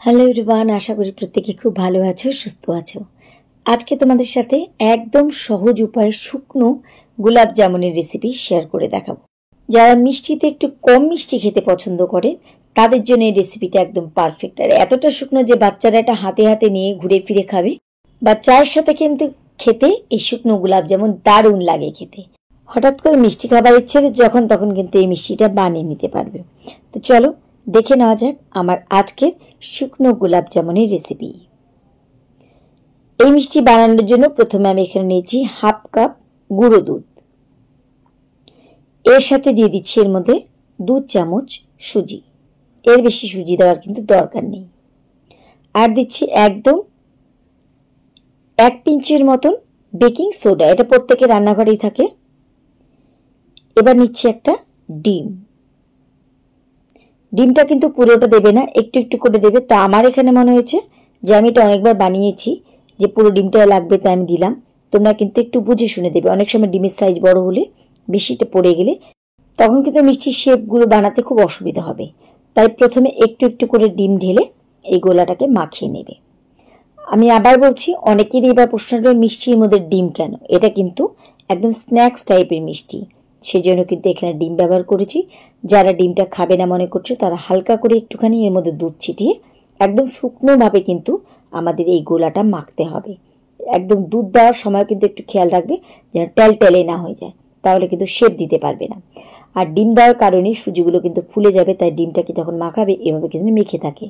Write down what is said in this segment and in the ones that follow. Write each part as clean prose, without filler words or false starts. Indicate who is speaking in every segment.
Speaker 1: Hello everyone, আশা করি প্রত্যেকে খুব ভালো আছো, সুস্থ আছো। আজকে তোমাদের সাথে একদম সহজ উপায়ে শুকনো গোলাপ জামুনের রেসিপি শেয়ার করে দেখাবো। যারা মিষ্টিতে একটু কম মিষ্টি খেতে পছন্দ করেন তাদের জন্য এই রেসিপিটা একদম পারফেক্ট। আর এতটা শুকনো যে বাচ্চারা এটা হাতে হাতে নিয়ে ঘুরে ফিরে খাবে, বা চায়ের সাথে কিন্তু খেতে এই শুকনো গোলাপ জামুন দারুণ লাগে খেতে। হঠাৎ করে মিষ্টি খাবার ইচ্ছে যখন তখন কিন্তু এই মিষ্টিটা বানিয়ে নিতে পারবে। তো চলো দেখে নেওয়া যাক আমার আজকের শুকনো গোলাপ জামুনের রেসিপি। এই মিষ্টি বানানোর জন্য প্রথমে আমি এখানে নিয়েছি হাফ কাপ গুঁড়ো দুধ। এর সাথে দিয়ে দিচ্ছি এর মধ্যে 2 চামচ সুজি। এর বেশি সুজি দেওয়ার কিন্তু দরকার নেই। আর দিচ্ছি একদম 1 পিঞ্চের মতন বেকিং সোডা, এটা প্রত্যেকের রান্নাঘরেই থাকে। এবার নিচ্ছি একটা ডিম। ডিমটা কিন্তু পুরোটা দেবে না, একটু একটু করে দেবে। তা আমার এখানে মনে হয়েছে যে আমি এটা অনেকবার বানিয়েছি যে পুরো ডিমটা লাগবে, তাই আমি দিলাম। তোমরা কিন্তু একটু বুঝে শুনে দেবে। অনেক সময় ডিমের সাইজ বড় হলে বেশিটা পড়ে গেলে তখন কিন্তু মিষ্টির শেপগুলো বানাতে খুব অসুবিধা হবে। তাই প্রথমে একটু একটু করে ডিম ঢেলে এই গোলাটাকে মাখিয়ে নেবে। আমি আবার বলছি, অনেকেরই এবার প্রশ্ন হবে মিষ্টির মধ্যে ডিম কেন। এটা কিন্তু একদম স্ন্যাক্স টাইপের মিষ্টি, সেজন্য কিন্তু এখানে ডিম ব্যবহার করেছি। যারা ডিমটা খাবে না মনে করছো তারা হালকা করে একটুখানি এর মধ্যে দুধ ছিটিয়ে একদম শুকনোভাবে কিন্তু আমাদের এই গোলাটা মাখতে হবে। একদম দুধ দেওয়ার সময় কিন্তু একটু খেয়াল রাখবে যেন টেলটেলে না হয়ে যায়, তাহলে কিন্তু শেপ দিতে পারবে না। আর ডিম দেওয়ার কারণে সুজিগুলো কিন্তু ফুলে যাবে, তাই ডিমটাকে যখন মাখাবে এভাবে কিন্তু মেখে থাকে।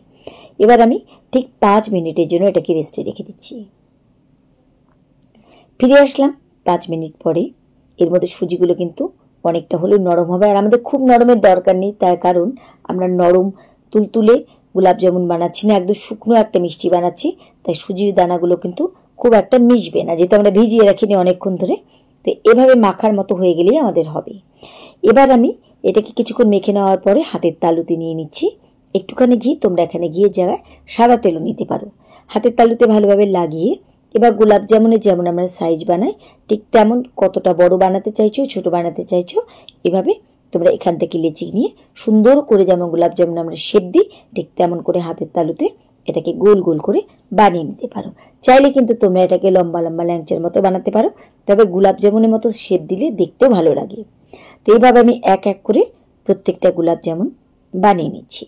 Speaker 1: এবার আমি ঠিক 5 মিনিটের জন্য এটাকে রেস্টে রেখে দিচ্ছি। ফিরে আসলাম 5 মিনিট পরে। এর মধ্যে সুজিগুলো কিন্তু অনেকটা হলেও নরম হবে। আর আমাদের খুব নরমের দরকার নেই, তার কারণ আমরা নরম তুলতুলে গোলাপ জামুন বানাচ্ছি না, একদম শুকনো একটা মিষ্টি বানাচ্ছি। তাই সুজির দানাগুলো কিন্তু খুব একটা মিশবে না, যেহেতু আমরা ভিজিয়ে রাখিনি অনেকক্ষণ ধরে। তো এভাবে মাখার মতো হয়ে গেলেই আমাদের হবে। এবার আমি এটাকে কিছুক্ষণ মেখে নেওয়ার পরে হাতের তালুতে নিয়ে নিচ্ছি একটুখানি ঘি। তোমরা এখানে ঘিয়ের জায়গায় সাদা তেলও নিতে পারো। হাতের তালুতে ভালোভাবে লাগিয়ে এবার গোলাপ জামুনের যেমন আমরা সাইজ বানাই ঠিক তেমন, কতটা বড় বানাতে চাইছো ছোট বানাতে চাইছো এভাবে তোমরা এখান থেকে লেচি নিয়ে সুন্দর করে যেমন গোলাপ জামুন আমরা শেপ দিই ঠিক তেমন করে হাতের তালুতে এটাকে গোল গোল করে বানিয়ে নিতে পারো। চাইলে কিন্তু তোমরা এটাকে লম্বা লম্বা ল্যাংচার মতো বানাতে পারো, তবে গোলাপ জামুনের মতো শেপ দিলে দেখতেও ভালো লাগে। তো এইভাবে আমি এক এক করে প্রত্যেকটা গোলাপ জামুন বানিয়ে নিচ্ছি।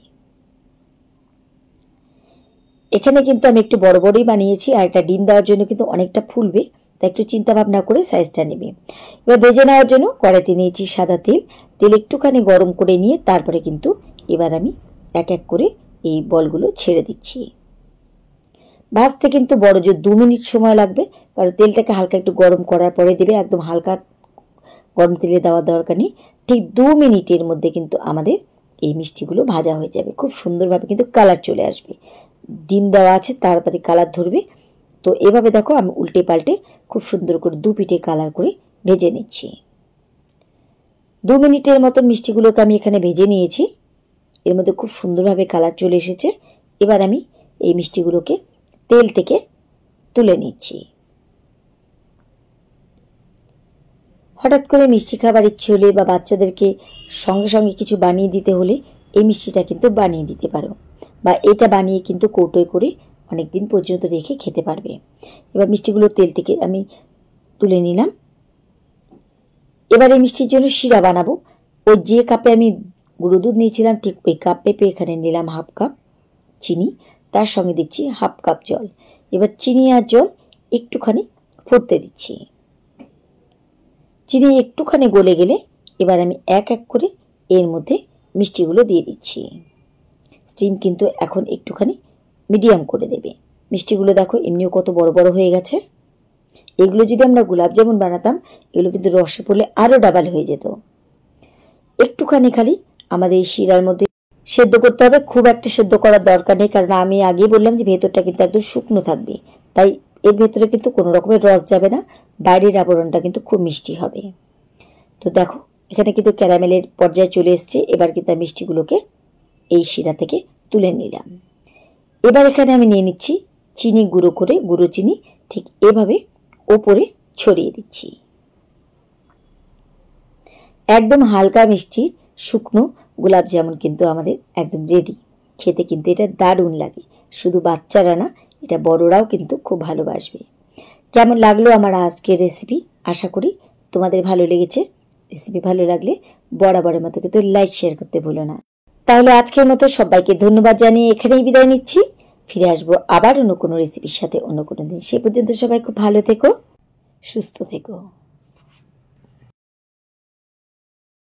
Speaker 1: এখানে কিন্তু আমি একটু বড় বড়ই বানিয়েছি, আর এটা ডিম দেওয়ার জন্য কিন্তু অনেকটা ফুলবে, তাই একটু চিন্তা ভাবনা করে সাইজটা নেবে। এবার ভেজে নেওয়ার জন্য কড়াইতে নিয়েছি সাদা তেল। তেল একটুখানি গরম করে নিয়ে তারপরে কিন্তু এবার আমি এক এক করে এই বলগুলো ছেড়ে দিচ্ছি। ভাজতে কিন্তু বড় জোর 2 মিনিট সময় লাগবে, কারণ তেলটাকে হালকা একটু গরম করার পরে দেবে। একদম হালকা গরম তেলে দেওয়ার দরকার নেই। ঠিক 2 মিনিটের মধ্যে কিন্তু আমাদের এই মিষ্টিগুলো ভাজা হয়ে যাবে। খুব সুন্দরভাবে কিন্তু কালার চলে আসবে। ডিম দেওয়া আছে, তাড়াতাড়ি কালার ধরবে। তো এভাবে দেখো আমি উল্টে পাল্টে খুব সুন্দর করে 2 পিঠে কালার করে ভেজে নিচ্ছি। 2 মিনিটের মতন মিষ্টিগুলোকে আমি এখানে ভেজে নিয়েছি। এর মধ্যে খুব সুন্দরভাবে কালার চলে এসেছে। এবার আমি এই মিষ্টিগুলোকে তেল থেকে তুলে নিচ্ছি। হঠাৎ করে মিষ্টি খাবার ইচ্ছে হলে বা বাচ্চাদেরকে সঙ্গে সঙ্গে কিছু বানিয়ে দিতে হলে এই মিষ্টিটা কিন্তু বানিয়ে দিতে পারো, বা এটা বানিয়ে কিন্তু কৌটোয় করে অনেক দিন পর্যন্ত রেখে খেতে পারবে। এবার মিষ্টিগুলো তেল থেকে আমি তুলে নিলাম। এবার এই মিষ্টির জন্য শিরা বানাবো। ওই যে কাপে আমি গুঁড়ো দুধ নিয়েছিলাম ঠিক ওই কাপ মেপে এখানে নিলাম হাফ কাপ চিনি, তার সঙ্গে দিচ্ছি হাফ কাপ জল। এবার চিনি আর জল একটুখানি ফুটতে দিচ্ছি। চিনি একটুখানি গলে গেলে এবার আমি এক এক করে এর মধ্যে মিষ্টিগুলো দিয়ে দিচ্ছি। স্টিম কিন্তু এখন একটুখানি মিডিয়াম করে দেবে। মিষ্টিগুলো দেখো এমনিও কত বড় বড় হয়ে গেছে। এগুলো যদি আমরা গোলাপ জামুন বানাতাম এগুলো কিন্তু রসে পড়লে আরও ডাবল হয়ে যেত। একটুখানি খালি আমাদের এই শিরার মধ্যে সেদ্ধ করতে হবে, খুব একটা সেদ্ধ করার দরকার নেই, কারণ আমি আগেই বললাম যে ভেতরটা কিন্তু একদম শুকনো থাকবে। তাই এর ভেতরে কিন্তু কোনো রকমের রস যাবে না, বাইরের আবরণটা কিন্তু খুব মিষ্টি হবে। তো দেখো এখানে কিন্তু ক্যারামেলের পর্যায়ে চলে এসছে। এবার কিন্তু আমি মিষ্টিগুলোকে এই শিরা থেকে তুলে নিলাম। এবার এখানে আমি নিয়ে নিচ্ছি চিনি গুঁড়ো করে, গুঁড়ো চিনি ঠিক এভাবে ওপরে ছড়িয়ে দিচ্ছি। একদম হালকা মিষ্টির শুকনো গোলাপ জামুন কিন্তু আমাদের একদম রেডি। খেতে কিন্তু এটা দারুণ লাগে। শুধু বাচ্চারা না, এটা বড়রাও কিন্তু খুব ভালোবাসবে। কেমন লাগলো আমার আজকের রেসিপি? আশা করি তোমাদের ভালো লেগেছে। রেসিপি ভালো লাগলে বরাবরের মতো কিন্তু লাইক শেয়ার করতে ভুলো না। তাহলে আজকের মতো সবাইকে ধন্যবাদ জানিয়ে এখানেই বিদায় নিচ্ছি। ফিরে আসবো আবার অন্য কোনো রেসিপির সাথে অন্য কোনো দিন। সে পর্যন্ত সবাই খুব ভালো থেকো, সুস্থ থেকো।